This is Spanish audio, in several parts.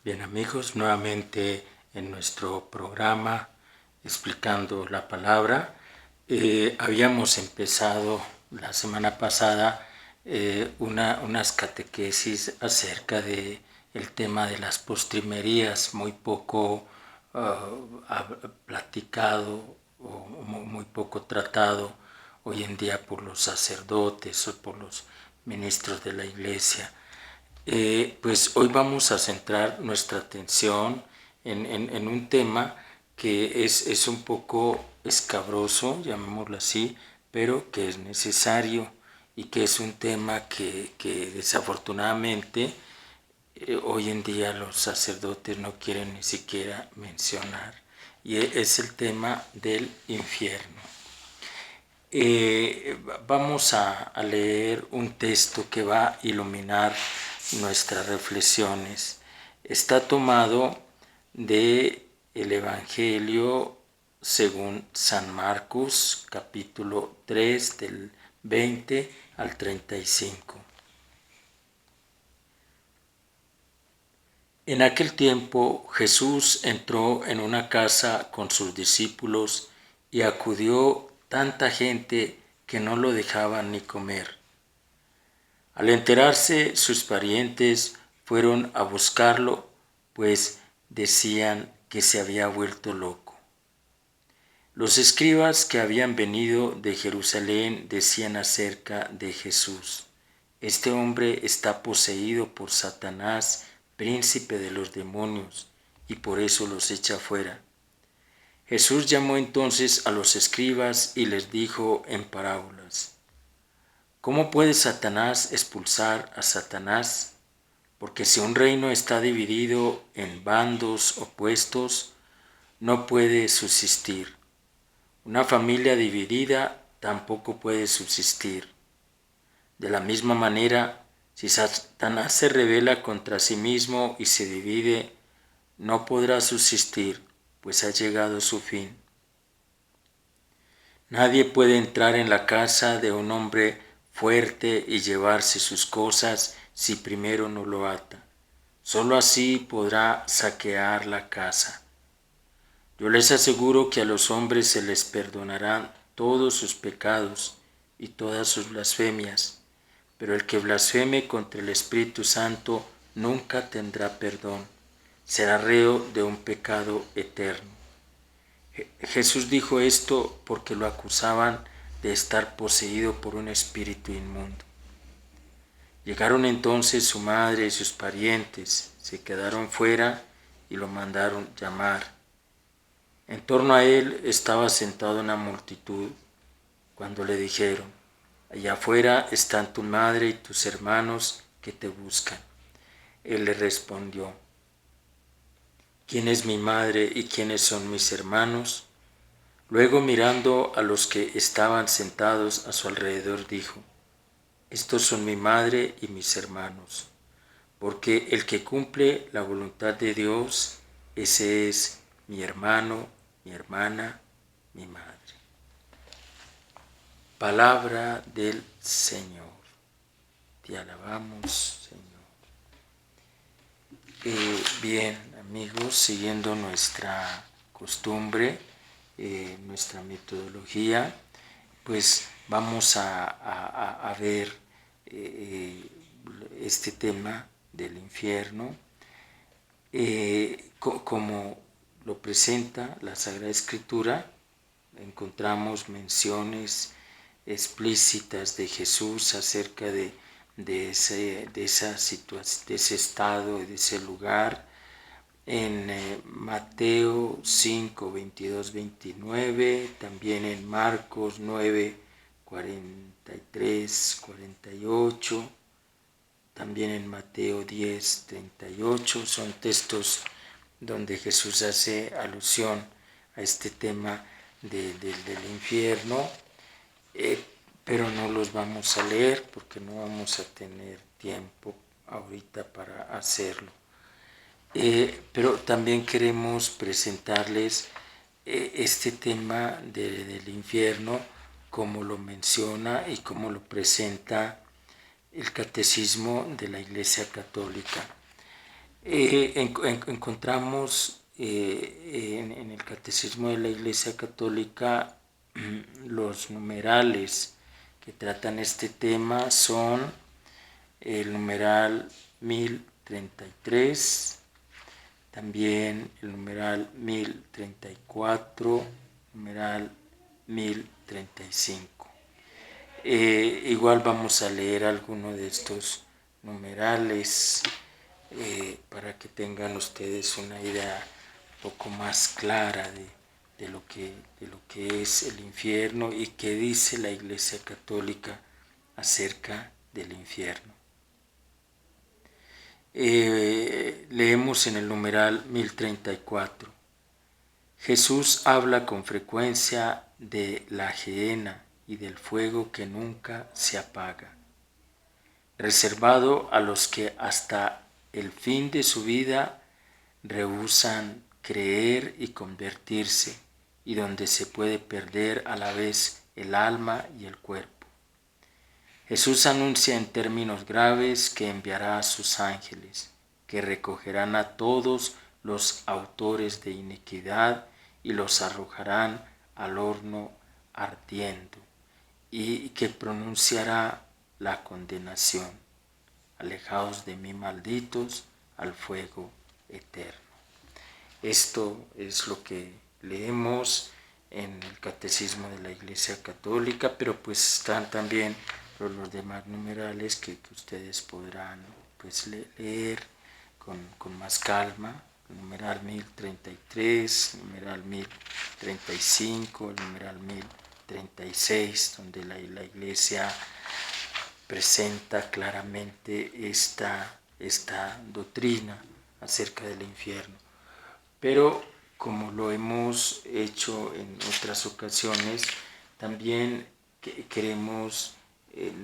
Bien amigos, nuevamente en nuestro programa explicando la palabra. Habíamos empezado la semana pasada unas catequesis acerca de el tema de las postrimerías, muy poco platicado o muy poco tratado hoy en día por los sacerdotes o por los ministros de la Iglesia. Pues hoy vamos a centrar nuestra atención en un tema que es un poco escabroso, llamémoslo así, pero que es necesario y que es un tema que desafortunadamente hoy en día los sacerdotes no quieren ni siquiera mencionar, y es el tema del infierno. Vamos a leer un texto que va a iluminar nuestras reflexiones. Está tomado de el Evangelio según San Marcos, capítulo 3, del 20 al 35. En aquel tiempo Jesús entró en una casa con sus discípulos y acudió tanta gente que no lo dejaban ni comer. Al enterarse, sus parientes fueron a buscarlo, pues decían que se había vuelto loco. Los escribas que habían venido de Jerusalén decían acerca de Jesús: este hombre está poseído por Satanás, príncipe de los demonios, y por eso los echa fuera. Jesús llamó entonces a los escribas y les dijo en parábolas: ¿cómo puede Satanás expulsar a Satanás? Porque si un reino está dividido en bandos opuestos, no puede subsistir. Una familia dividida tampoco puede subsistir. De la misma manera, si Satanás se rebela contra sí mismo y se divide, no podrá subsistir, pues ha llegado su fin. Nadie puede entrar en la casa de un hombre fuerte y llevarse sus cosas si primero no lo ata. Solo así podrá saquear la casa. Yo les aseguro que a los hombres se les perdonarán todos sus pecados y todas sus blasfemias, pero el que blasfeme contra el Espíritu Santo nunca tendrá perdón, será reo de un pecado eterno. Jesús dijo esto porque lo acusaban de estar poseído por un espíritu inmundo. Llegaron entonces su madre y sus parientes, se quedaron fuera y lo mandaron llamar. En torno a él estaba sentada una multitud. Cuando le dijeron: allá afuera están tu madre y tus hermanos que te buscan, él le respondió: ¿quién es mi madre y quiénes son mis hermanos? Luego, mirando a los que estaban sentados a su alrededor, dijo: estos son mi madre y mis hermanos, porque el que cumple la voluntad de Dios, ese es mi hermano, mi hermana, mi madre. Palabra del Señor. Te alabamos, Señor. Bien, amigos, siguiendo nuestra costumbre, nuestra metodología, pues vamos a ver este tema del infierno, como lo presenta la Sagrada Escritura. Encontramos menciones explícitas de Jesús acerca de esa situación, de ese estado, de ese lugar, en Mateo 5, 22, 29, también en Marcos 9, 43, 48, también en Mateo 10, 38, son textos donde Jesús hace alusión a este tema del infierno, pero no los vamos a leer porque no vamos a tener tiempo ahorita para hacerlo. Pero también queremos presentarles este tema del infierno, como lo menciona y como lo presenta el Catecismo de la Iglesia Católica. Encontramos en el Catecismo de la Iglesia Católica los numerales que tratan este tema son el numeral 1033, también el numeral 1034, numeral 1035. Igual vamos a leer alguno de estos numerales para que tengan ustedes una idea un poco más clara de lo que es el infierno y qué dice la Iglesia Católica acerca del infierno. Leemos en el numeral 1034. Jesús habla con frecuencia de la gehenna y del fuego que nunca se apaga, reservado a los que hasta el fin de su vida rehúsan creer y convertirse, y donde se puede perder a la vez el alma y el cuerpo. Jesús anuncia en términos graves que enviará a sus ángeles, que recogerán a todos los autores de iniquidad y los arrojarán al horno ardiendo, y que pronunciará la condenación: alejaos de mí, malditos, al fuego eterno. Esto es lo que leemos en el Catecismo de la Iglesia Católica, pero pues están también los demás numerales que ustedes podrán pues leer con más calma. El numeral 1033, el numeral 1035, el numeral 1036, donde la Iglesia presenta claramente esta doctrina acerca del infierno. Pero como lo hemos hecho en otras ocasiones, también queremos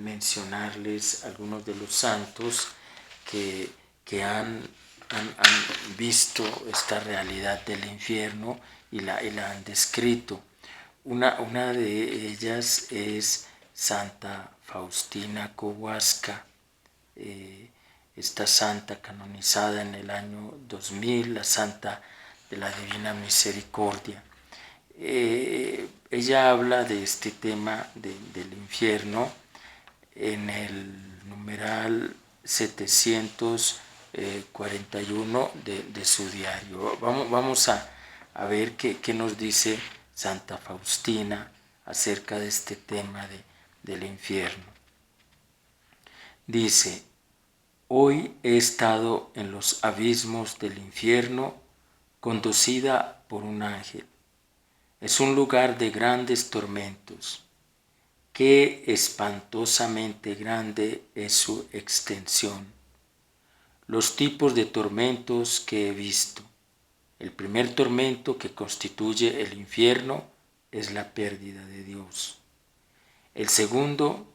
mencionarles algunos de los santos que han visto esta realidad del infierno y la han descrito. Una de ellas es Santa Faustina Kowalska, esta santa canonizada en el año 2000, la santa de la Divina Misericordia. Ella habla de este tema del infierno en el numeral 741 de su diario. Vamos a ver qué nos dice Santa Faustina acerca de este tema del infierno. Dice: hoy he estado en los abismos del infierno, conducida por un ángel. Es un lugar de grandes tormentos. Qué espantosamente grande es su extensión. Los tipos de tormentos que he visto. El primer tormento, que constituye el infierno, es la pérdida de Dios. El segundo,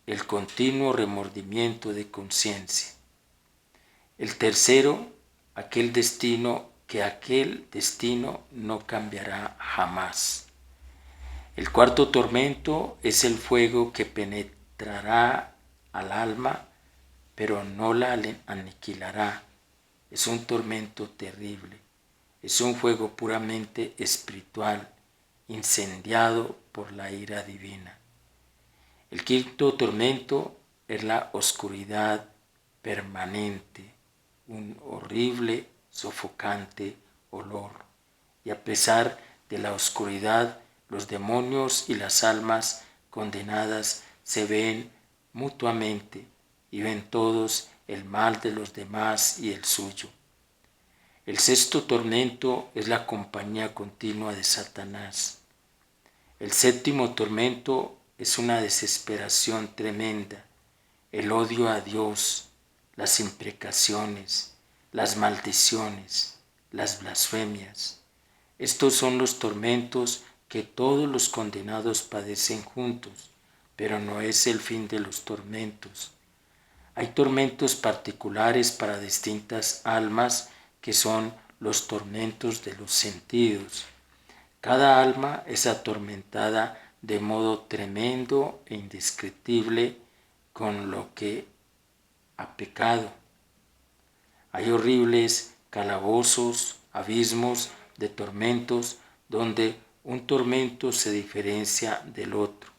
el continuo remordimiento de conciencia. El tercero, aquel destino no cambiará jamás. El cuarto tormento es el fuego que penetrará al alma, pero no la aniquilará. Es un tormento terrible. Es un fuego puramente espiritual, incendiado por la ira divina. El quinto tormento es la oscuridad permanente, un horrible, sofocante olor. Y a pesar de la oscuridad, los demonios y las almas condenadas se ven mutuamente y ven todos el mal de los demás y el suyo. El sexto tormento es la compañía continua de Satanás. El séptimo tormento es una desesperación tremenda, el odio a Dios, las imprecaciones, las maldiciones, las blasfemias. Estos son los tormentos que todos los condenados padecen juntos, pero no es el fin de los tormentos. Hay tormentos particulares para distintas almas que son los tormentos de los sentidos. Cada alma es atormentada de modo tremendo e indescriptible con lo que ha pecado. Hay horribles calabozos, abismos de tormentos, donde un tormento se diferencia del otro.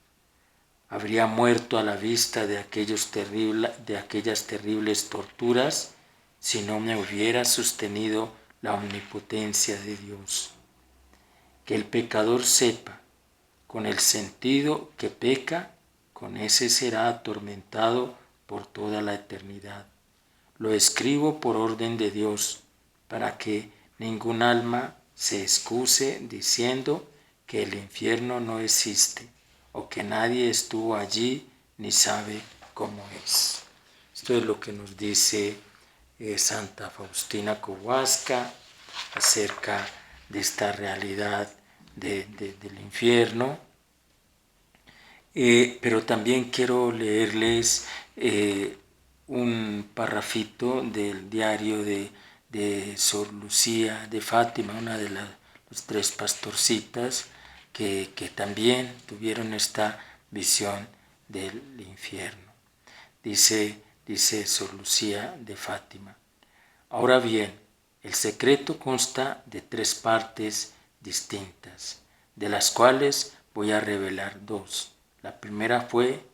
Habría muerto a la vista de aquellas terribles torturas si no me hubiera sostenido la omnipotencia de Dios. Que el pecador sepa, con el sentido que peca, con ese será atormentado por toda la eternidad. Lo escribo por orden de Dios, para que ningún alma se excuse diciendo que el infierno no existe, o que nadie estuvo allí ni sabe cómo es. Esto es lo que nos dice Santa Faustina Kowalska acerca de esta realidad del infierno. Pero también quiero leerles un parrafito del diario de Sor Lucía de Fátima, una de las tres pastorcitas que también tuvieron esta visión del infierno. Dice Sor Lucía de Fátima: ahora bien, el secreto consta de 3 partes distintas, de las cuales voy a revelar 2. La primera fue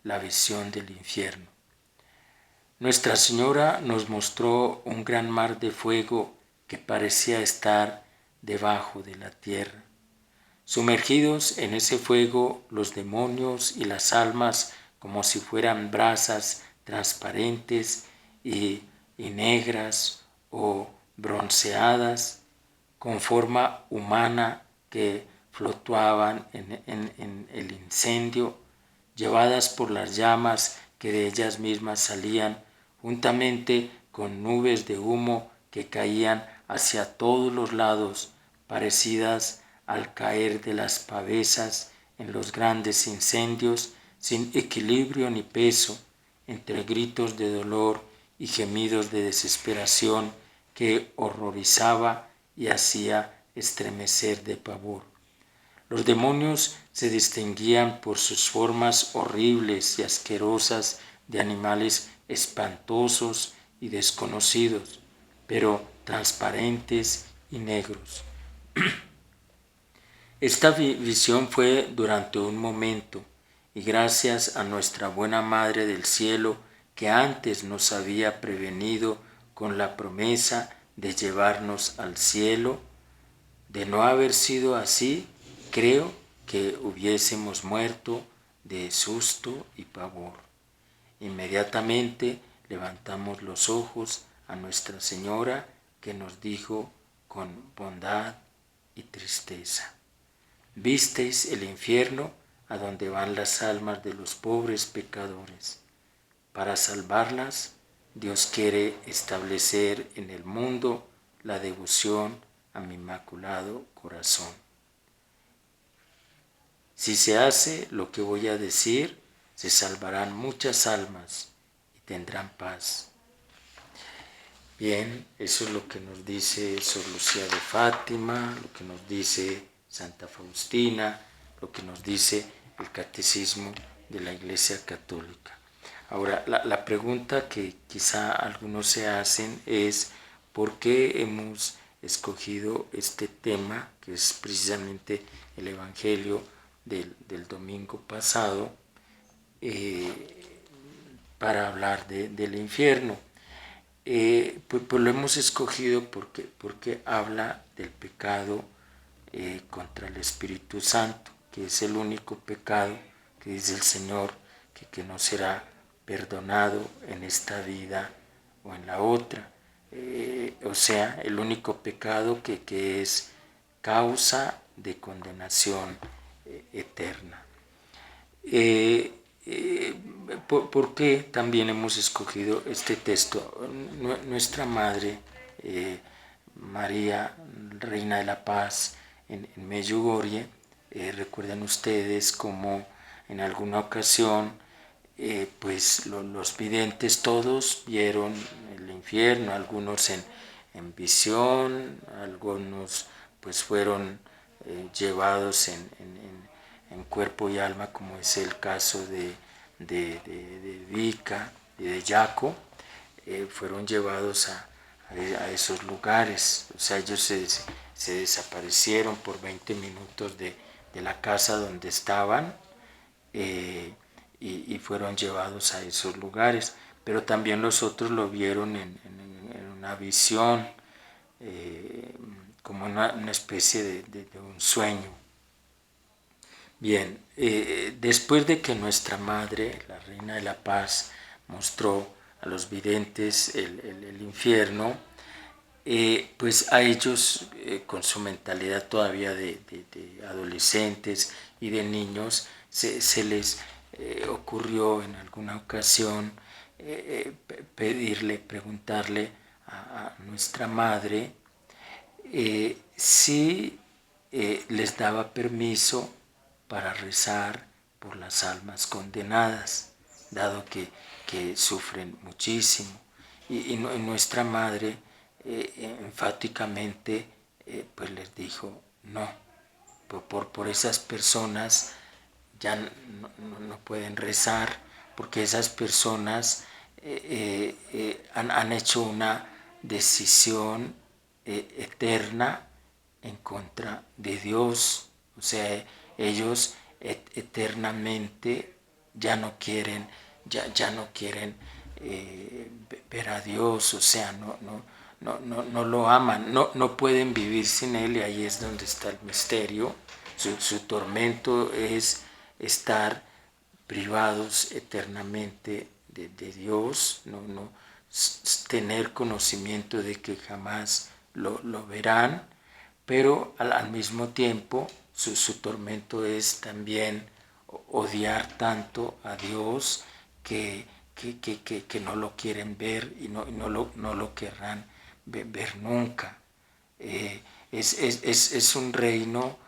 la visión del infierno. Nuestra Señora nos mostró un gran mar de fuego que parecía estar debajo de la tierra. Sumergidos en ese fuego, los demonios y las almas, como si fueran brasas transparentes y negras o bronceadas, con forma humana, que fluctuaban en el incendio, llevadas por las llamas que de ellas mismas salían, juntamente con nubes de humo que caían hacia todos los lados, parecidas al caer de las pavesas en los grandes incendios, sin equilibrio ni peso, entre gritos de dolor y gemidos de desesperación que horrorizaba y hacía estremecer de pavor. Los demonios se distinguían por sus formas horribles y asquerosas de animales espantosos y desconocidos, pero transparentes y negros. Esta visión fue durante un momento, y gracias a nuestra buena Madre del Cielo, que antes nos había prevenido con la promesa de llevarnos al cielo. De no haber sido así, creo que hubiésemos muerto de susto y pavor. Inmediatamente levantamos los ojos a Nuestra Señora, que nos dijo con bondad y tristeza: ¿visteis el infierno a donde van las almas de los pobres pecadores? Para salvarlas, Dios quiere establecer en el mundo la devoción a mi inmaculado corazón. Si se hace lo que voy a decir, se salvarán muchas almas y tendrán paz. Bien, eso es lo que nos dice Sor Lucía de Fátima, lo que nos dice Santa Faustina, lo que nos dice el Catecismo de la Iglesia Católica. Ahora, la pregunta que quizá algunos se hacen es: ¿por qué hemos escogido este tema, que es precisamente el Evangelio del domingo pasado, para hablar del infierno? Pues lo hemos escogido porque habla del pecado contra el Espíritu Santo, que es el único pecado que dice el Señor que no será perdonado en esta vida o en la otra. O sea, el único pecado que es causa de condenación eterna. ¿Por qué también hemos escogido este texto? Nuestra Madre, María, Reina de la Paz, en Medjugorje, recuerdan ustedes como en alguna ocasión pues los videntes todos vieron el infierno, algunos en visión, algunos pues fueron llevados en cuerpo y alma, como es el caso de Vica y de Jaco, fueron llevados a esos lugares. O sea, ellos se desaparecieron por 20 minutos de la casa donde estaban, y fueron llevados a esos lugares. Pero también los otros lo vieron en una visión, como una especie de un sueño. Bien, después de que nuestra Madre, la Reina de la Paz, mostró a los videntes el infierno, pues a ellos, con su mentalidad todavía de adolescentes y de niños, se les ocurrió en alguna ocasión preguntarle a nuestra Madre si les daba permiso para rezar por las almas condenadas, dado que sufren muchísimo. Y nuestra Madre enfáticamente pues les dijo no, por esas personas ya no pueden rezar, porque esas personas han hecho una decisión eterna en contra de Dios. O sea, ellos eternamente ya no quieren, ya no quieren ver a Dios. O sea, no lo aman, no pueden vivir sin Él, y ahí es donde está el misterio. Su tormento es estar privados eternamente de Dios, no tener conocimiento de que jamás lo verán, pero al mismo tiempo su tormento es también odiar tanto a Dios que no lo quieren ver, y no lo querrán ver nunca. Es un reino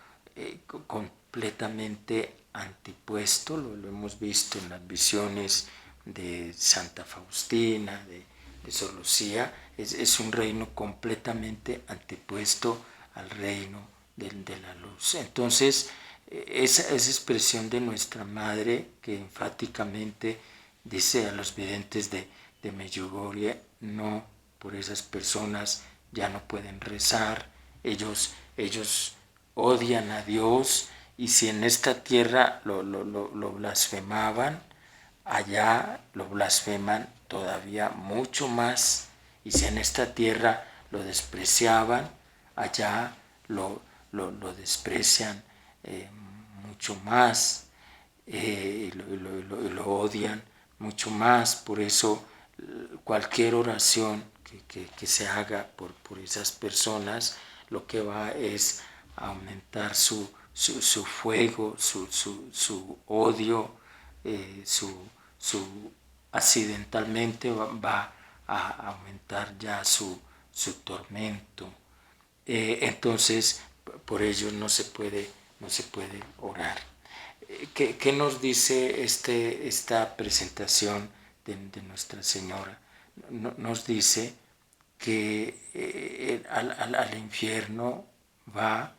completamente antipuesto, lo hemos visto en las visiones de Santa Faustina, de Sor Lucía. Es un reino completamente antipuesto al reino de la luz. Entonces, esa expresión de nuestra Madre, que enfáticamente dice a los videntes de Medjugorje, no, por esas personas ya no pueden rezar, ellos odian a Dios, y si en esta tierra lo blasfemaban, allá lo blasfeman todavía mucho más, y si en esta tierra lo despreciaban, allá lo desprecian mucho más, lo odian mucho más. Por eso cualquier oración que se haga por esas personas, lo que va es aumentar su fuego, su odio, accidentalmente va a aumentar ya su tormento. Entonces, por ello no se puede orar. ¿Qué nos dice esta presentación de Nuestra Señora? Nos dice que al infierno va,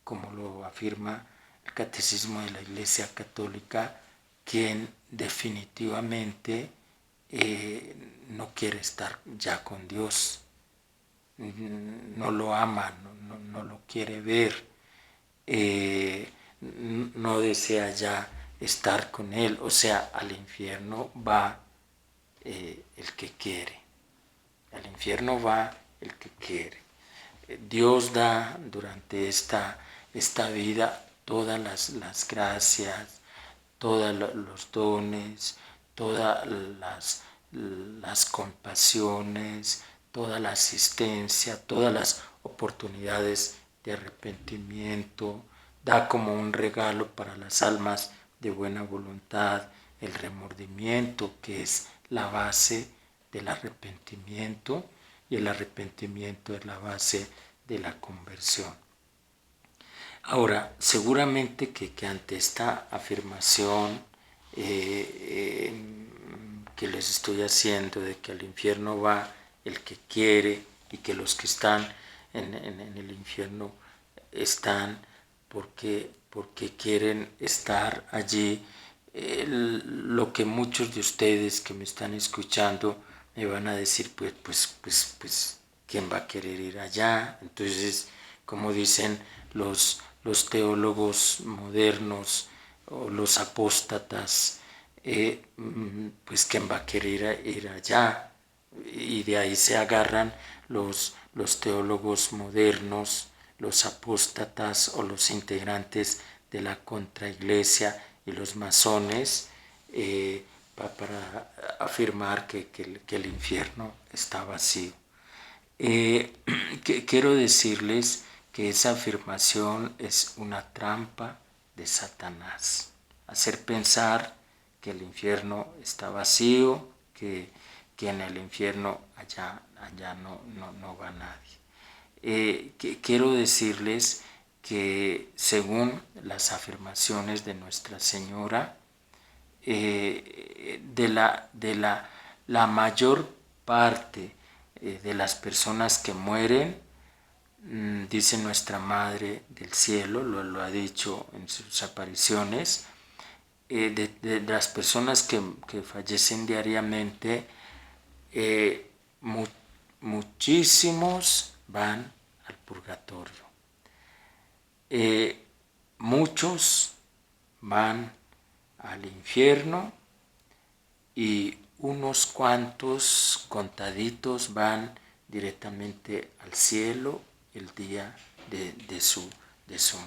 como lo afirma el Catecismo de la Iglesia Católica, quien definitivamente no quiere estar ya con Dios, no lo ama, no lo quiere ver, no desea ya estar con Él. O sea, al infierno va el que quiere, al infierno va el que quiere. Dios da durante esta vida todas las gracias, todos los dones, todas las compasiones, toda la asistencia, todas las oportunidades de arrepentimiento. Da como un regalo para las almas de buena voluntad el remordimiento, que es la base del arrepentimiento, y el arrepentimiento es la base de la conversión. Ahora, seguramente que ante esta afirmación que les estoy haciendo, de que al infierno va el que quiere, y que los que están en el infierno están porque quieren estar allí, lo que muchos de ustedes que me están escuchando me van a decir, ¿quién va a querer ir allá? Entonces, como dicen los teólogos modernos o los apóstatas, pues ¿quién va a querer ir allá? Y de ahí se agarran los teólogos modernos, los apóstatas o los integrantes de la contraiglesia y los masones, para afirmar que el infierno está vacío. Quiero decirles que esa afirmación es una trampa de Satanás. Hacer pensar que el infierno está vacío, que en el infierno allá no va nadie. Quiero decirles que según las afirmaciones de Nuestra Señora, la mayor parte de las personas que mueren, dice Nuestra Madre del Cielo, lo ha dicho en sus apariciones, de las personas que fallecen diariamente, muchísimos van al purgatorio. Muchos van al infierno y unos cuantos contaditos van directamente al cielo el día de su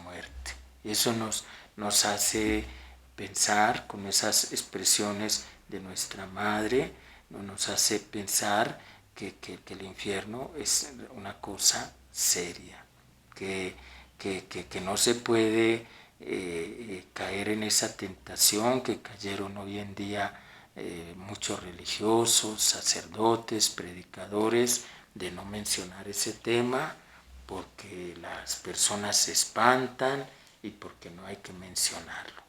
muerte. Eso nos hace pensar con esas expresiones de Nuestra Madre, nos hace pensar que el infierno es una cosa seria, que no se puede caer en esa tentación que cayeron hoy en día muchos religiosos, sacerdotes, predicadores, de no mencionar ese tema porque las personas se espantan y porque no hay que mencionarlo.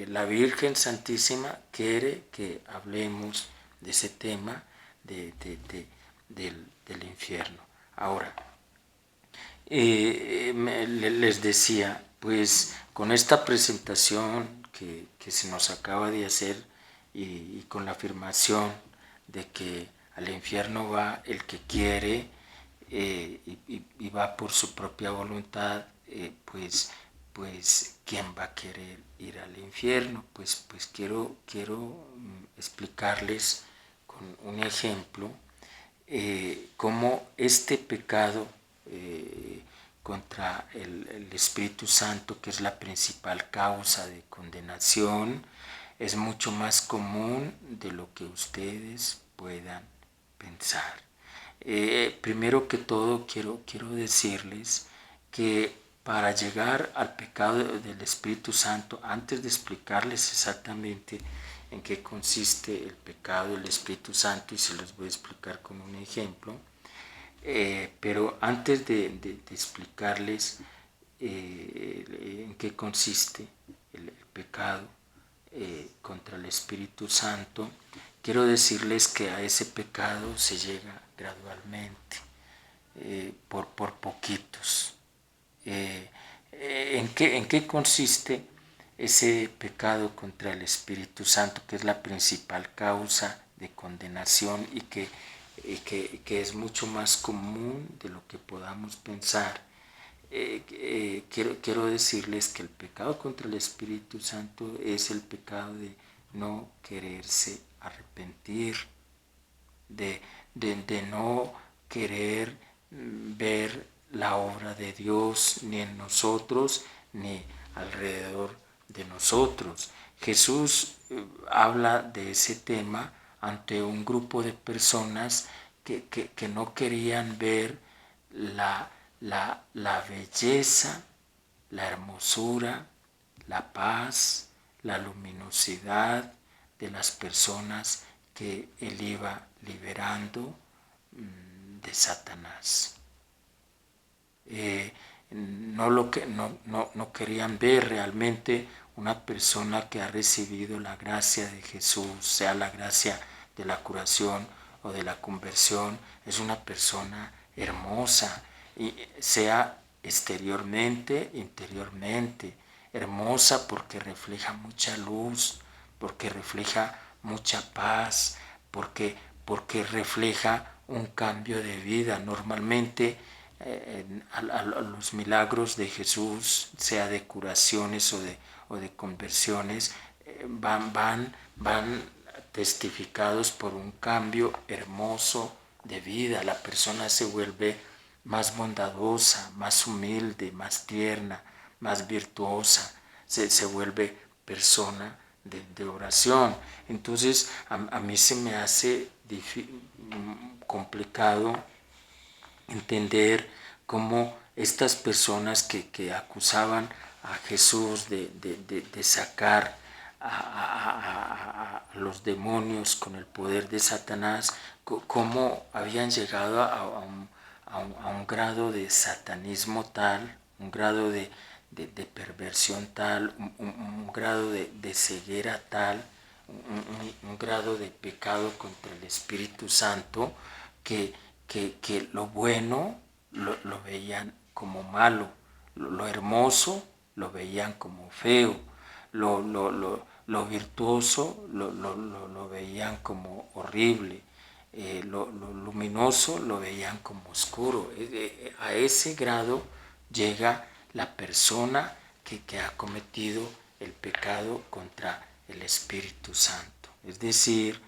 La Virgen Santísima quiere que hablemos de ese tema del infierno. Ahora, les decía, pues con esta presentación que se nos acaba de hacer y con la afirmación de que al infierno va el que quiere y va por su propia voluntad, pues ¿quién va a querer ir al infierno? Pues quiero explicarles con un ejemplo cómo este pecado contra el Espíritu Santo, que es la principal causa de condenación, es mucho más común de lo que ustedes puedan pensar. Primero que todo quiero decirles que para llegar al pecado del Espíritu Santo, antes de explicarles exactamente en qué consiste el pecado del Espíritu Santo, y se los voy a explicar con un ejemplo, pero antes de explicarles en qué consiste el pecado contra el Espíritu Santo, quiero decirles que a ese pecado se llega gradualmente, por poquitos. ¿En qué consiste ese pecado contra el Espíritu Santo, que es la principal causa de condenación y que es mucho más común de lo que podamos pensar? Quiero decirles que el pecado contra el Espíritu Santo es el pecado de no quererse arrepentir, de no querer ver la obra de Dios ni en nosotros ni alrededor de nosotros. Jesús habla de ese tema ante un grupo de personas que no querían ver la belleza, la hermosura, la paz, la luminosidad de las personas que él iba liberando de Satanás. No querían ver realmente una persona que ha recibido la gracia de Jesús, sea la gracia de la curación o de la conversión, es una persona hermosa, y sea exteriormente, interiormente, hermosa porque refleja mucha luz, porque refleja mucha paz, porque porque refleja un cambio de vida. Normalmente a los milagros de Jesús, sea de curaciones o de conversiones, van testificados por un cambio hermoso de vida. La persona se vuelve más bondadosa, más humilde, más tierna, más virtuosa, se vuelve persona de oración. Entonces a mí se me hace complicado entender cómo estas personas que acusaban a Jesús de sacar a los demonios con el poder de Satanás, cómo habían llegado a un grado de satanismo tal, un grado de perversión tal, un grado de ceguera tal, un grado de pecado contra el Espíritu Santo, que lo bueno lo veían como malo, lo hermoso lo veían como feo, lo virtuoso lo veían como horrible, lo luminoso lo veían como oscuro. A ese grado llega la persona que ha cometido el pecado contra el Espíritu Santo. Es decir,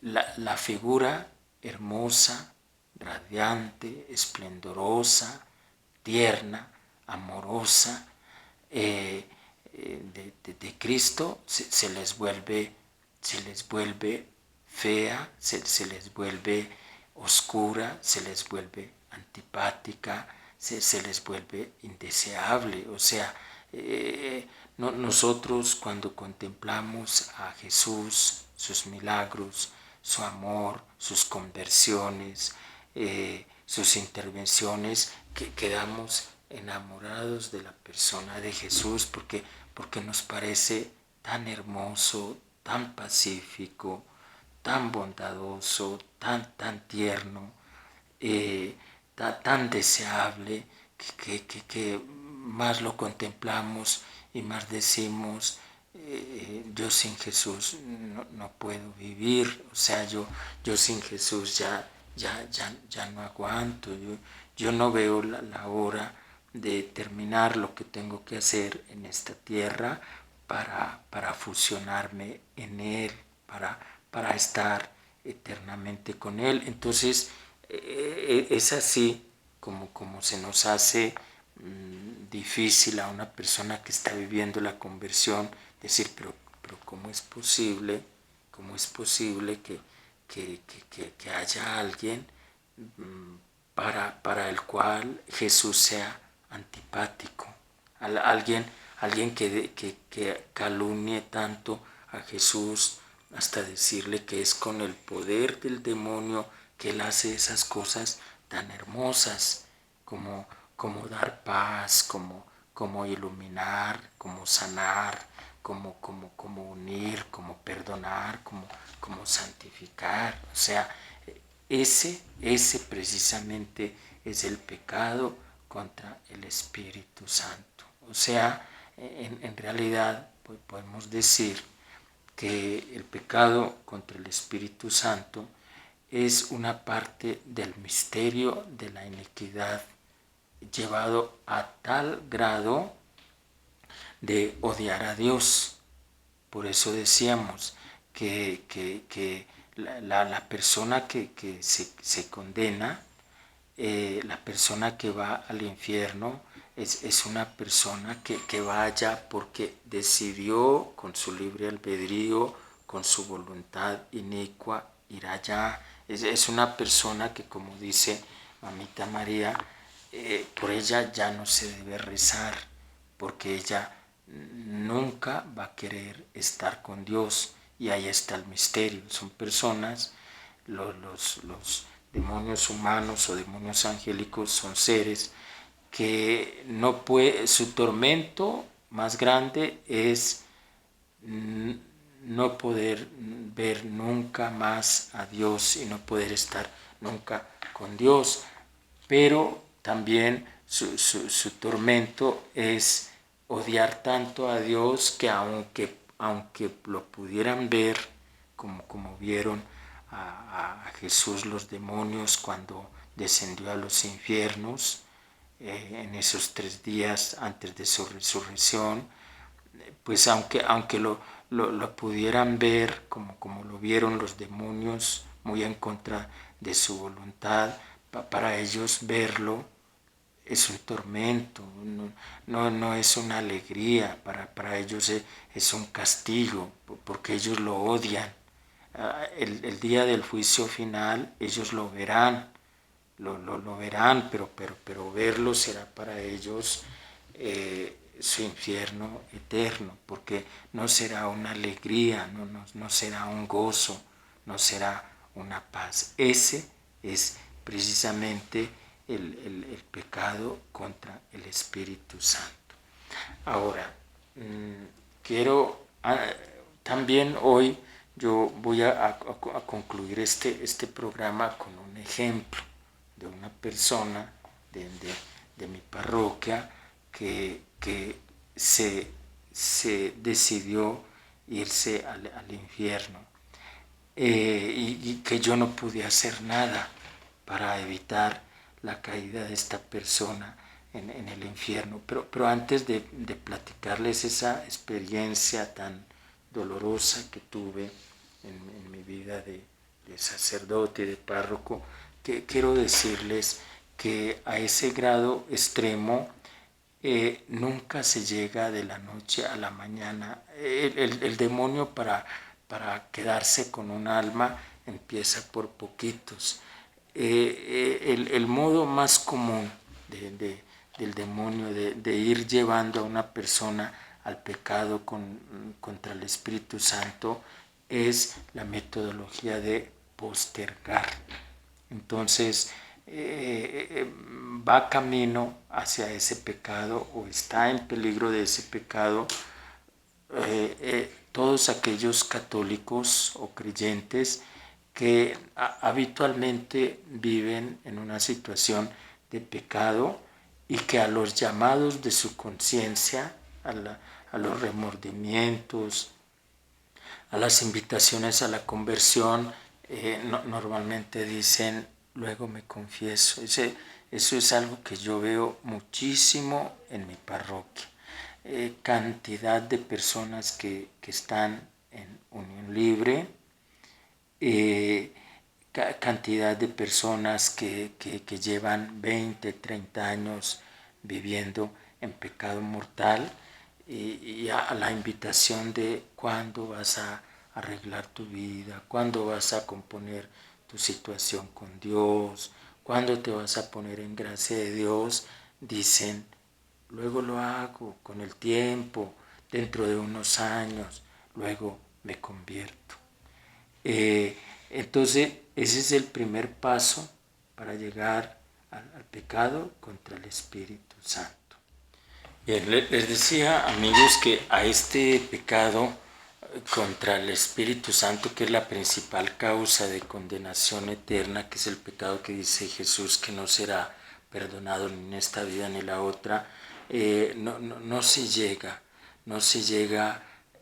la figura hermosa, radiante, esplendorosa, tierna, amorosa de Cristo se les vuelve fea, se les vuelve oscura, se les vuelve antipática, se les vuelve indeseable. O sea, nosotros cuando contemplamos a Jesús, sus milagros, su amor, sus conversiones, sus intervenciones, que quedamos enamorados de la persona de Jesús porque nos parece tan hermoso, tan pacífico, tan bondadoso, tan tierno, tan deseable, que más lo contemplamos y más decimos, yo sin Jesús no puedo vivir. O sea, yo sin Jesús ya no aguanto, yo no veo la hora de terminar lo que tengo que hacer en esta tierra para fusionarme en Él, para estar eternamente con Él. Entonces, es así como se nos hace difícil a una persona que está viviendo la conversión decir, pero ¿cómo es posible? ¿Cómo es posible que haya alguien para el cual Jesús sea antipático? Alguien que calumnie tanto a Jesús hasta decirle que es con el poder del demonio que Él hace esas cosas tan hermosas como dar paz, como iluminar, como sanar, como unir, como perdonar, como santificar. O sea, ese precisamente es el pecado contra el Espíritu Santo. O sea, en realidad podemos decir que el pecado contra el Espíritu Santo es una parte del misterio de la iniquidad llevado a tal grado de odiar a Dios. Por eso decíamos que la persona que se condena, la persona que va al infierno, es una persona que va allá porque decidió con su libre albedrío, con su voluntad inicua, ir allá. Es una persona que, como dice Mamita María, por ella ya no se debe rezar, porque ella nunca va a querer estar con Dios. Y ahí está el misterio. Son personas, los demonios humanos o demonios angélicos son seres que no puede, su tormento más grande es no poder ver nunca más a Dios y no poder estar nunca con Dios. Pero también su tormento es odiar tanto a Dios que aunque lo pudieran ver como vieron a Jesús los demonios cuando descendió a los infiernos en esos 3 días antes de su resurrección, pues aunque lo pudieran ver como lo vieron los demonios, muy en contra de su voluntad, para ellos verlo es un tormento, no es una alegría, para ellos es un castigo, porque ellos lo odian. El día del juicio final ellos lo verán, lo verán, pero verlo será para ellos su infierno eterno, porque no será una alegría, no será un gozo, no será una paz. Ese es precisamente el pecado contra el Espíritu Santo. Ahora, quiero también hoy yo voy a concluir este programa con un ejemplo de una persona de mi parroquia que se decidió irse al infierno y que yo no pude hacer nada para evitar la caída de esta persona en el infierno. Pero antes de platicarles esa experiencia tan dolorosa que tuve en mi vida de sacerdote, de párroco, que quiero decirles que a ese grado extremo nunca se llega de la noche a la mañana. El demonio para quedarse con un alma empieza por poquitos. El modo más común del demonio de ir llevando a una persona al pecado contra el Espíritu Santo es la metodología de postergar. Entonces va camino hacia ese pecado o está en peligro de ese pecado todos aquellos católicos o creyentes que habitualmente viven en una situación de pecado y que a los llamados de su conciencia, a los remordimientos, a las invitaciones a la conversión, normalmente dicen, luego me confieso. Eso es algo que yo veo muchísimo en mi parroquia. Cantidad de personas que están en unión libre, cantidad de personas que llevan 20, 30 años viviendo en pecado mortal y a la invitación de cuándo vas a arreglar tu vida, cuándo vas a componer tu situación con Dios, cuándo te vas a poner en gracia de Dios, dicen, luego lo hago con el tiempo, dentro de unos años, luego me convierto. Entonces, ese es el primer paso para llegar al pecado contra el Espíritu Santo. Bien, les decía, amigos, que a este pecado contra el Espíritu Santo, que es la principal causa de condenación eterna, que es el pecado que dice Jesús que no será perdonado ni en esta vida ni en la otra, no se llega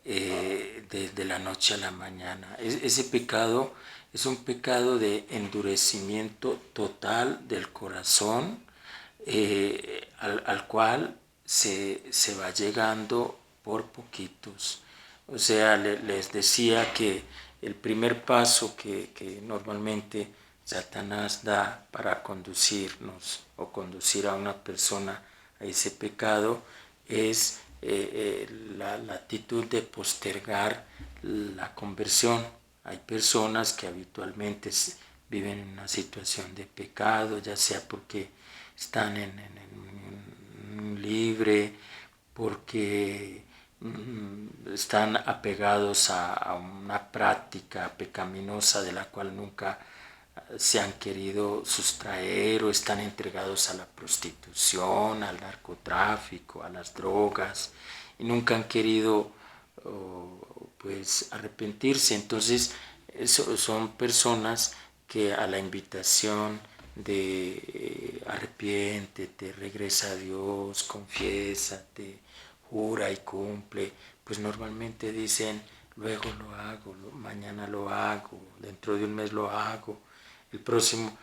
de la noche a la mañana. Ese pecado es un pecado de endurecimiento total del corazón, al cual se va llegando por poquitos. O sea, les decía que el primer paso que normalmente Satanás da para conducirnos o conducir a una persona a ese pecado es la actitud de postergar la conversión. Hay personas que habitualmente viven en una situación de pecado, ya sea porque están en libre, porque están apegados a una práctica pecaminosa de la cual nunca se han querido sustraer o están entregados a la prostitución, al narcotráfico, a las drogas y nunca han querido pues arrepentirse. Entonces son personas que a la invitación de arrepiéntete, regresa a Dios, confiésate, jura y cumple, pues normalmente dicen luego lo hago, mañana lo hago, dentro de un mes lo hago, el próximo,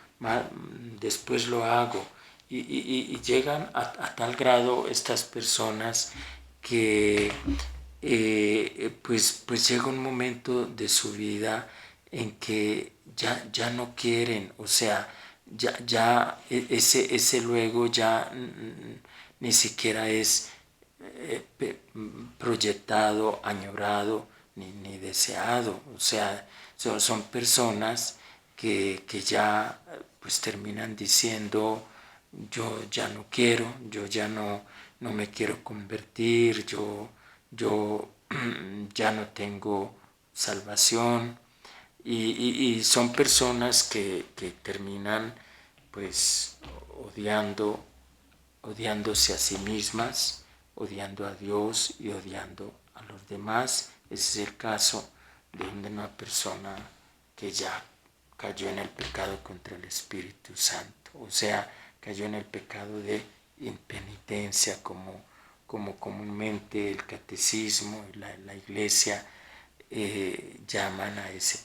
después lo hago. Y llegan a tal grado estas personas que pues llega un momento de su vida en que ya no quieren, o sea, ese luego ya ni siquiera es proyectado, añorado, ni deseado. O sea, son personas que ya pues terminan diciendo, yo ya no quiero, yo ya no me quiero convertir, yo ya no tengo salvación. Y son personas que terminan pues odiándose a sí mismas, odiando a Dios y odiando a los demás. Ese es el caso de una persona que ya cayó en el pecado contra el Espíritu Santo, o sea, cayó en el pecado de impenitencia, como comúnmente el catecismo y la iglesia llaman a ese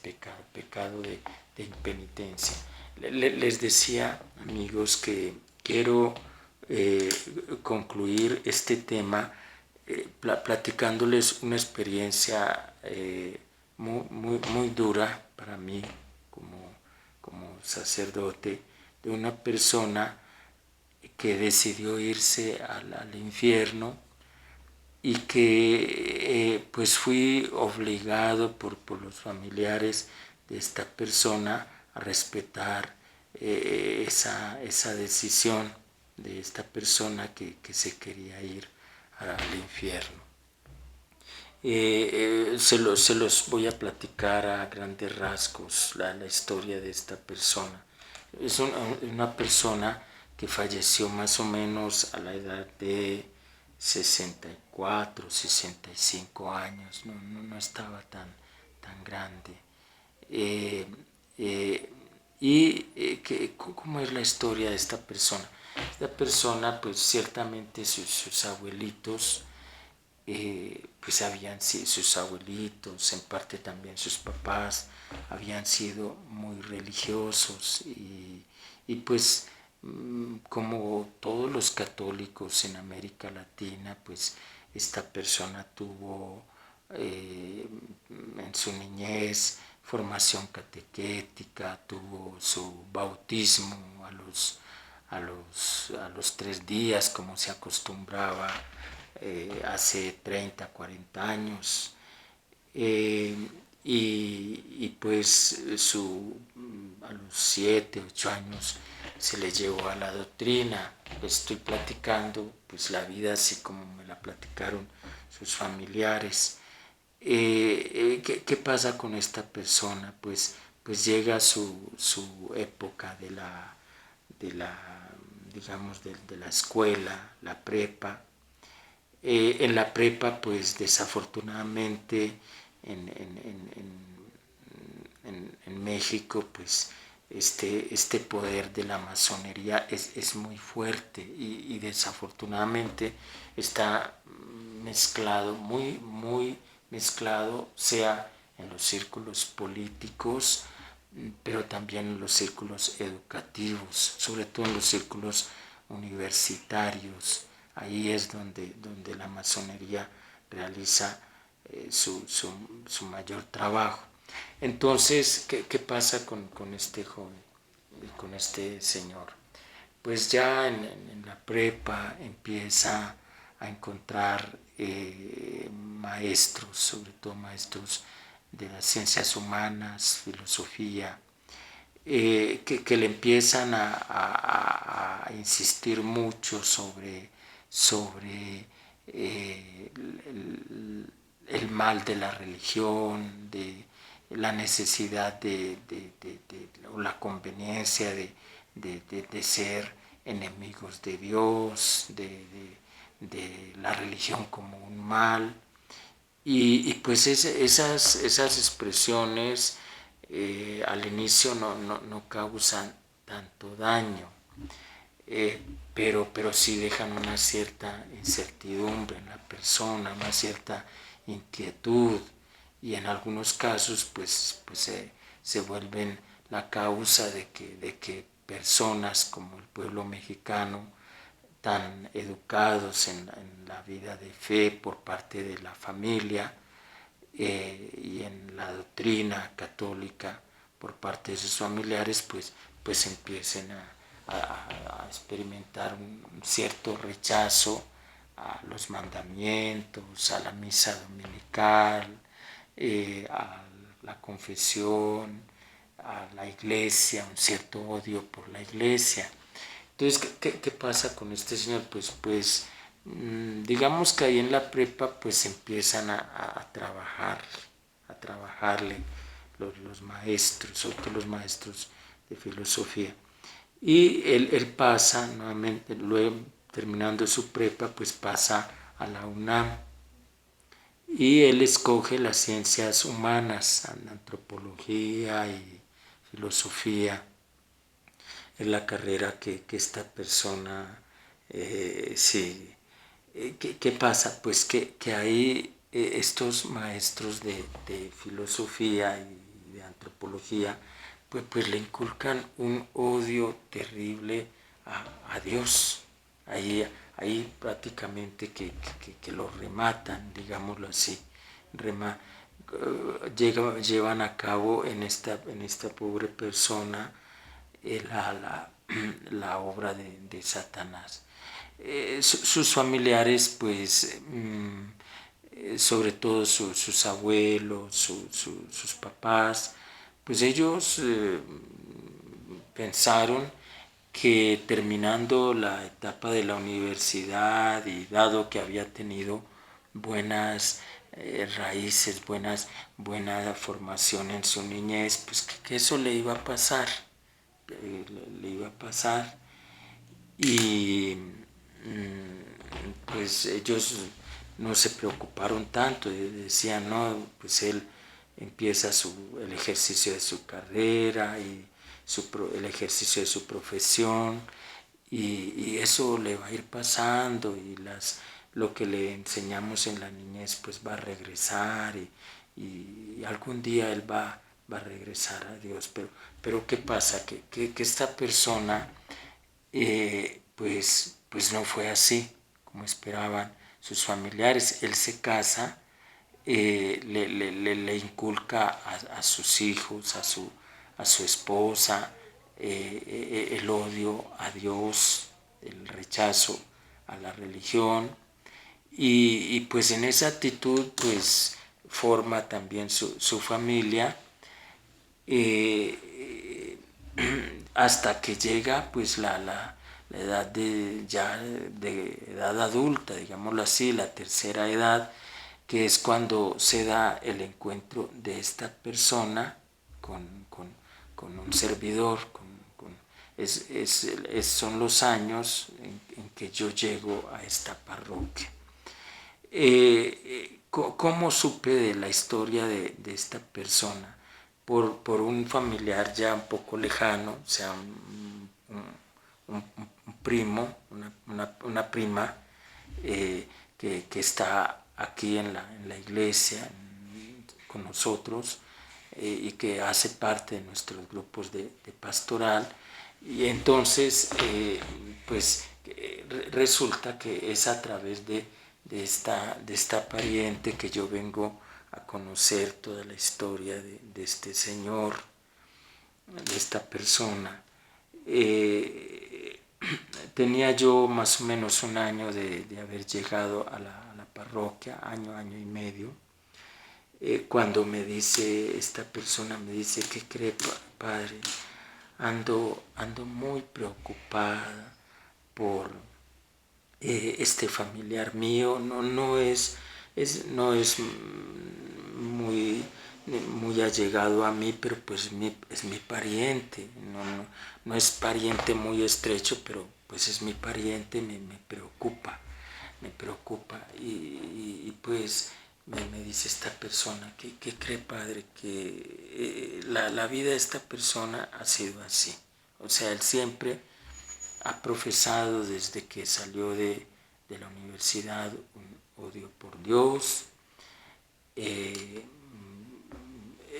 pecado de impenitencia. Les decía, amigos, que quiero concluir este tema platicándoles una experiencia muy dura para mí como sacerdote, de una persona que decidió irse al infierno y que pues fui obligado por los familiares de esta persona a respetar esa decisión de esta persona que se quería ir al infierno. Se los voy a platicar a grandes rasgos la historia de esta persona. Es una persona que falleció más o menos a la edad de 64, 65 años, no estaba tan grande. ¿Cómo es la historia de esta persona? Esta persona, pues ciertamente sus abuelitos, pues habían sido sus abuelitos, en parte también sus papás, habían sido muy religiosos y pues como todos los católicos en América Latina, pues esta persona tuvo en su niñez formación catequética, tuvo su bautismo a los 3 días, como se acostumbraba hace 30, 40 años. Y pues a los 7, 8 años se le llevó a la doctrina. Estoy platicando pues la vida así como me la platicaron sus familiares. ¿Qué pasa con esta persona? Pues llega su época digamos, de la escuela, la prepa. En la prepa, pues desafortunadamente en México, pues este poder de la masonería es muy fuerte y desafortunadamente está mezclado, muy mezclado, sea en los círculos políticos, pero también en los círculos educativos, sobre todo en los círculos universitarios. Ahí es donde la masonería realiza su mayor trabajo. Entonces, ¿qué pasa con este joven, con este señor? Pues ya en la prepa empieza a encontrar maestros, sobre todo maestros de las ciencias humanas, filosofía, que le empiezan a insistir mucho sobre el mal de la religión, de la necesidad o la conveniencia de ser enemigos de Dios, de la religión como un mal. Y pues esas expresiones al inicio no causan tanto daño, pero sí dejan una cierta incertidumbre en la persona, una cierta inquietud. y en algunos casos se vuelven la causa de que personas como el pueblo mexicano, tan educados en la vida de fe por parte de la familia y en la doctrina católica por parte de sus familiares, pues empiecen a experimentar un cierto rechazo a los mandamientos, a la misa dominical, a la confesión, a la iglesia, un cierto odio por la iglesia. Entonces, ¿qué pasa con este señor? Digamos que ahí en la prepa pues empiezan a trabajarle los maestros, sobre todo los maestros de filosofía. Y él pasa nuevamente, luego terminando su prepa, pues pasa a la UNAM. Y él escoge las ciencias humanas, antropología y filosofía. Es la carrera que esta persona sí. ¿Qué pasa? Pues que ahí estos maestros de filosofía y de antropología pues le inculcan un odio terrible a Dios. Ahí prácticamente que lo rematan, digámoslo así. Rema, llevan a cabo en esta pobre persona la obra de Satanás. Sus familiares, sobre todo sus abuelos, sus papás, pues ellos pensaron que terminando la etapa de la universidad y dado que había tenido buenas raíces, buena formación en su niñez, pues que eso le iba a pasar, le iba a pasar y pues ellos no se preocuparon tanto, decían, no, pues él empieza el ejercicio de su carrera y el ejercicio de su profesión y eso le va a ir pasando y lo que le enseñamos en la niñez pues va a regresar y algún día él va a regresar a Dios. Pero ¿qué pasa? Que esta persona pues no fue así como esperaban sus familiares. Él se casa, le inculca a sus hijos, a su esposa, el odio a Dios, el rechazo a la religión y pues en esa actitud pues forma también su familia hasta que llega pues la edad de edad adulta, digámoslo así, la tercera edad, que es cuando se da el encuentro de esta persona con un servidor, son los años en que yo llego a esta parroquia. ¿Cómo supe de la historia de esta persona? Por un familiar ya un poco lejano, o sea, un primo, una prima que está aquí en la iglesia con nosotros y que hace parte de nuestros grupos de pastoral. Y entonces, resulta que es a través de esta pariente que yo vengo a conocer toda la historia de este señor, de esta persona. Tenía yo más o menos un año de haber llegado a la parroquia, año y medio, cuando me dice esta persona, me dice, ¿qué cree, padre? Ando muy preocupada por este familiar mío, no es muy allegado a mí, pero pues es mi pariente, no es pariente muy estrecho, pero pues es mi pariente, me preocupa y pues me dice esta persona, ¿qué cree, padre? Que la vida de esta persona ha sido así, o sea, él siempre ha profesado desde que salió de la universidad un odio por Dios,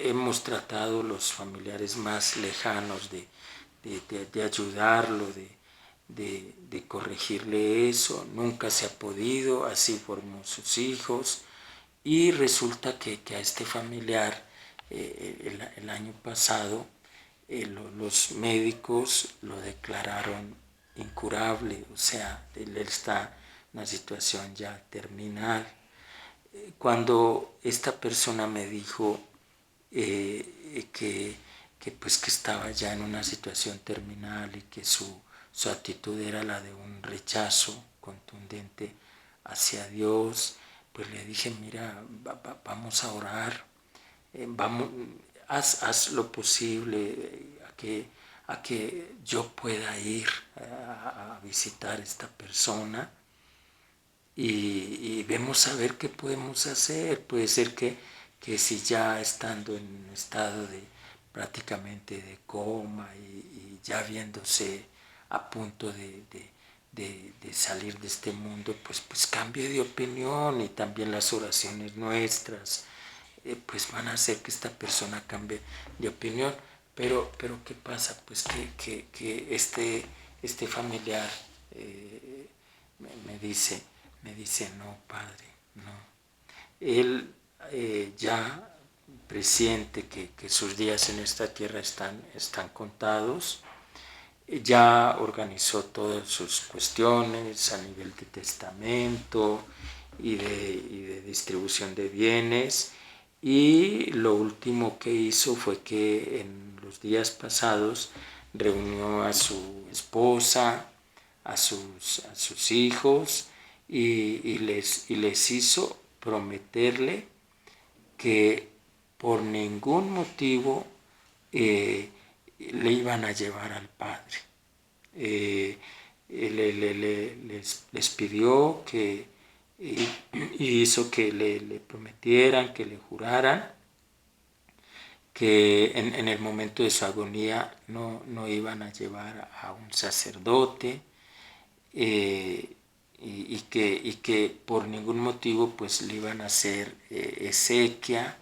hemos tratado los familiares más lejanos de ayudarlo, de corregirle eso. Nunca se ha podido, así formó sus hijos. Y resulta que a este familiar el año pasado los médicos lo declararon incurable, o sea, él está en una situación ya terminal. Cuando esta persona me dijo que estaba ya en una situación terminal y que su actitud era la de un rechazo contundente hacia Dios, pues le dije, mira, vamos a orar, vamos, haz lo posible a que yo pueda ir a visitar a esta persona y vemos a ver qué podemos hacer. Puede ser que si ya estando en un estado de prácticamente de coma y ya viéndose a punto de salir de este mundo, pues cambie de opinión, y también las oraciones nuestras pues van a hacer que esta persona cambie de opinión. Pero ¿qué pasa? Pues que este familiar me dice, no, padre, no. Él ya presiente que sus días en esta tierra están contados. Ya organizó todas sus cuestiones a nivel de testamento y de distribución de bienes. Y lo último que hizo fue que en los días pasados reunió a su esposa, a sus hijos, y les hizo prometerle que por ningún motivo le iban a llevar al Padre. Les pidió que hizo que le prometieran, que le juraran que en el momento de su agonía no iban a llevar a un sacerdote, y que por ningún motivo pues le iban a hacer exequia,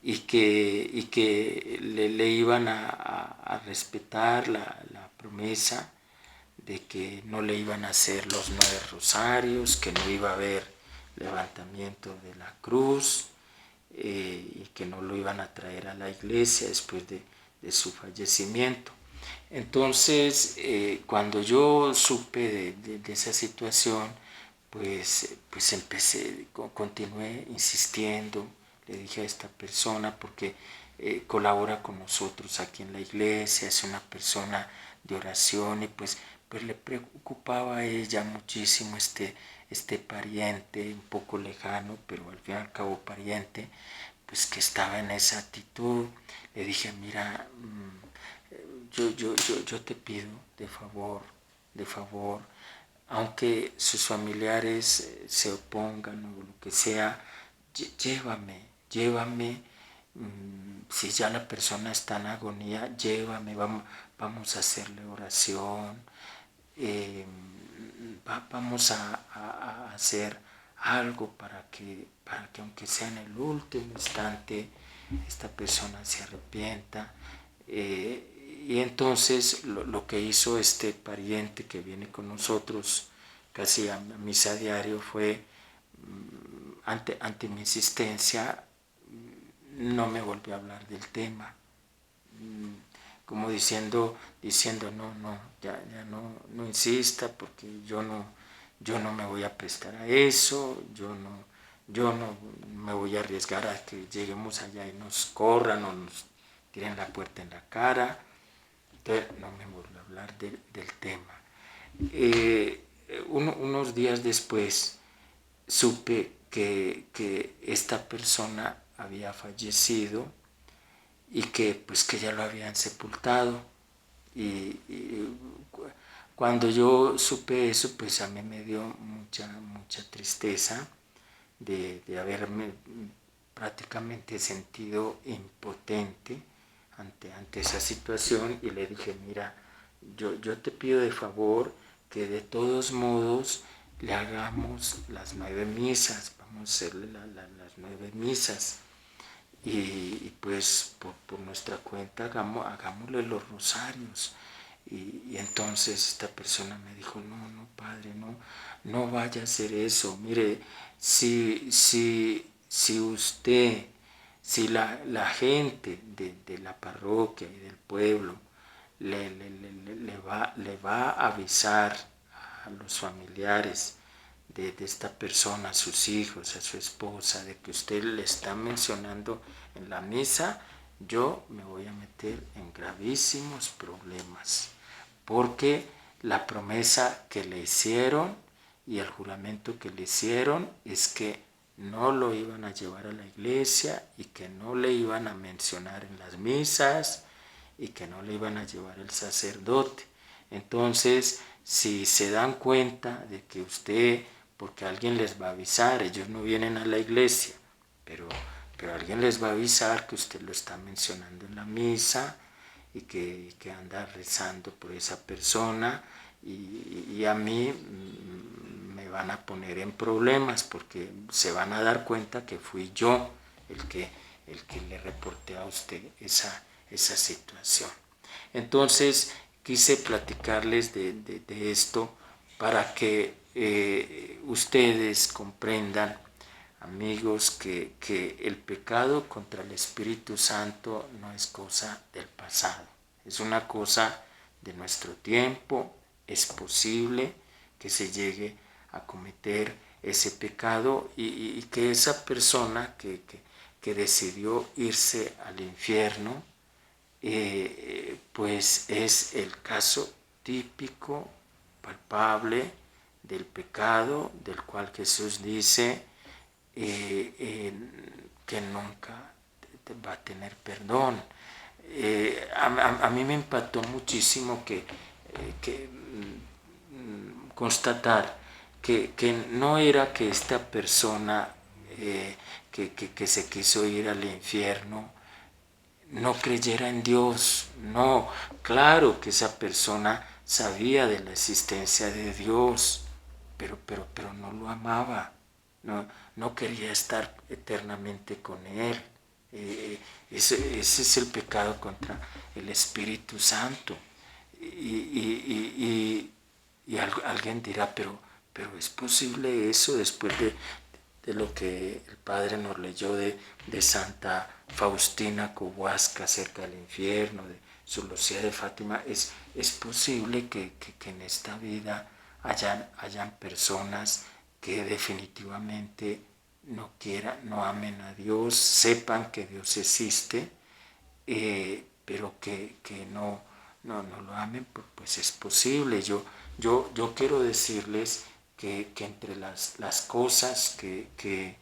y que le iban a respetar la promesa de que no le iban a hacer los 9 rosarios, que no iba a haber levantamiento de la cruz, y que no lo iban a traer a la iglesia después de su fallecimiento. Entonces, cuando yo supe de esa situación, pues continué insistiendo. Le dije a esta persona, porque colabora con nosotros aquí en la iglesia, es una persona de oración, y pues le preocupaba a ella muchísimo este pariente un poco lejano, pero al fin y al cabo pariente, pues que estaba en esa actitud. Le dije, mira, yo te pido de favor, aunque sus familiares se opongan o lo que sea, llévame, si ya la persona está en agonía, llévame, vamos a hacerle oración, vamos a hacer algo para que aunque sea en el último instante, esta persona se arrepienta. Y entonces lo que hizo este pariente que viene con nosotros casi a misa diario fue, ante mi insistencia, no me volvió a hablar del tema, como diciendo no, ya no insista, porque yo no me voy a prestar a eso, yo no me voy a arriesgar a que lleguemos allá y nos corran o nos tiren la puerta en la cara. Entonces no me volvió a hablar del tema. Unos días después supe que esta persona había fallecido, y que ya lo habían sepultado. Y cuando yo supe eso, pues a mí me dio mucha tristeza de haberme prácticamente sentido impotente ante esa situación. Y le dije, mira, yo te pido de favor que de todos modos le hagamos las 9 misas, vamos a hacerle las 9 misas. pues por nuestra cuenta hagámosle los rosarios. Y entonces esta persona me dijo, no, padre, no vaya a hacer eso. Mire, si usted, si la gente de la parroquia y del pueblo le va a avisar a los familiares de esta persona, a sus hijos, a su esposa, de que usted le está mencionando en la misa, yo me voy a meter en gravísimos problemas, porque la promesa que le hicieron y el juramento que le hicieron es que no lo iban a llevar a la iglesia y que no le iban a mencionar en las misas y que no le iban a llevar el sacerdote. Entonces, si se dan cuenta de que usted, porque alguien les va a avisar, ellos no vienen a la iglesia, pero alguien les va a avisar que usted lo está mencionando en la misa y que anda rezando por esa persona, y a mí me van a poner en problemas porque se van a dar cuenta que fui yo el que le reporté a usted esa situación. Entonces quise platicarles de esto para que ustedes comprendan, amigos, que el pecado contra el Espíritu Santo no es cosa del pasado, es una cosa de nuestro tiempo. Es posible que se llegue a cometer ese pecado y que esa persona que decidió irse al infierno, pues es el caso típico, palpable del pecado, del cual Jesús dice que nunca va a tener perdón. A mí me impactó muchísimo que constatar que no era que esta persona que se quiso ir al infierno no creyera en Dios. No, claro que esa persona sabía de la existencia de Dios, pero no lo amaba, no quería estar eternamente con Él. Ese es el pecado contra el Espíritu Santo. Y alguien dirá, pero ¿es posible eso después de lo que el Padre nos leyó de Santa Faustina Kowalska acerca del infierno, de su Lucía de Fátima? Es posible que en esta vida hayan personas que definitivamente no amen a Dios, sepan que Dios existe, pero que no lo amen. Pues es posible. Yo quiero decirles que entre las cosas que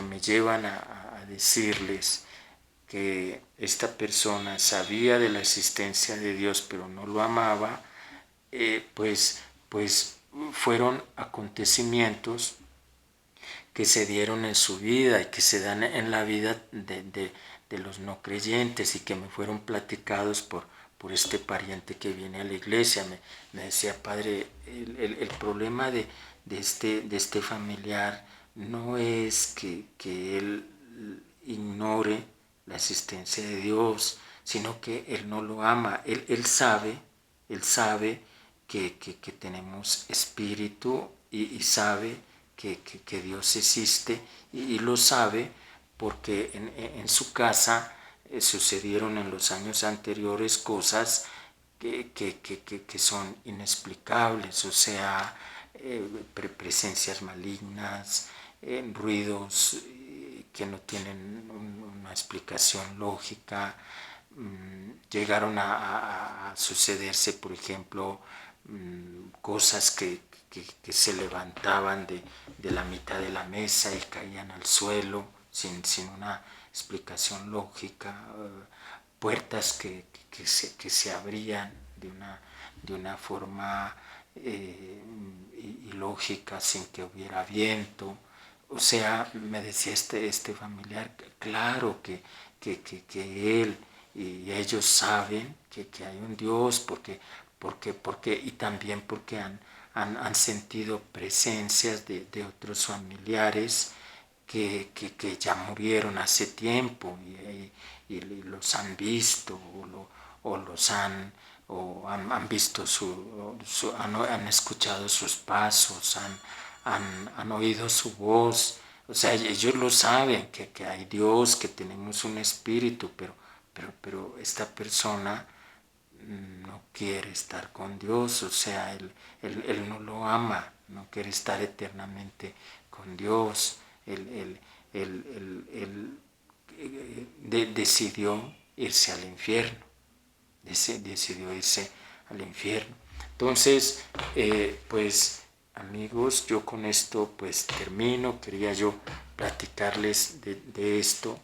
me llevan a decirles que esta persona sabía de la existencia de Dios pero no lo amaba, pues fueron acontecimientos que se dieron en su vida y que se dan en la vida de los no creyentes y que me fueron platicados por este pariente que viene a la iglesia. Me decía, padre, el problema de este familiar no es que él ignore la existencia de Dios, sino que él no lo ama. Él sabe que tenemos espíritu y sabe que Dios existe, y lo sabe porque en su casa sucedieron en los años anteriores cosas que son inexplicables, o sea, presencias malignas, ruidos que no tienen una explicación lógica. Llegaron a sucederse, por ejemplo, cosas que se levantaban de la mitad de la mesa y caían al suelo sin una explicación lógica, puertas que se abrían de una forma ilógica sin que hubiera viento. O sea, me decía este familiar, claro que él y ellos saben que hay un Dios, porque y también porque han sentido presencias de otros familiares que ya murieron hace tiempo y los han visto o los han visto han escuchado sus pasos, han oído su voz. O sea, ellos lo saben, que hay Dios, que tenemos un espíritu, pero esta persona no quiere estar con Dios, o sea, él no lo ama, no quiere estar eternamente con Dios. Él decidió irse al infierno, decidió irse al infierno. Entonces, pues amigos, yo con esto pues termino. Quería yo platicarles de esto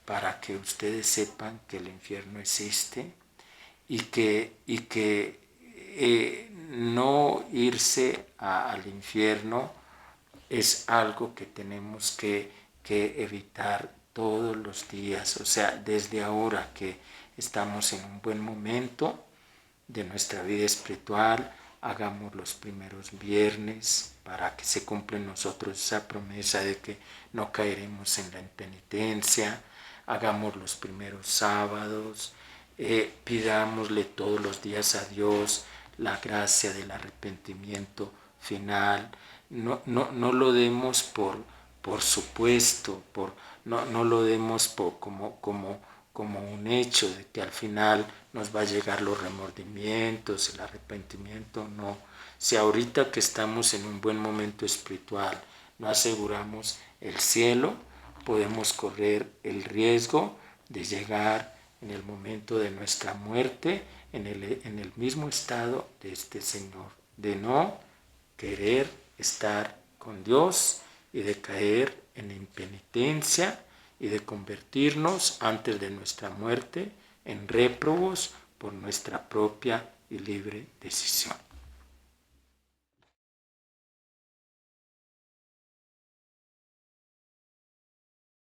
para que ustedes sepan que el infierno existe y que no irse al infierno es algo que tenemos que evitar todos los días. O sea, desde ahora que estamos en un buen momento de nuestra vida espiritual, hagamos los primeros viernes para que se cumpla en nosotros esa promesa de que no caeremos en la impenitencia. Hagamos los primeros sábados, pidámosle todos los días a Dios la gracia del arrepentimiento final. No lo demos por supuesto, no lo demos como un hecho de que al final nos va a llegar los remordimientos, el arrepentimiento. No. Si ahorita que estamos en un buen momento espiritual no aseguramos el cielo, podemos correr el riesgo de llegar en el momento de nuestra muerte en el mismo estado de este Señor, de no querer estar con Dios y de caer en impenitencia y de convertirnos antes de nuestra muerte en réprobos por nuestra propia y libre decisión.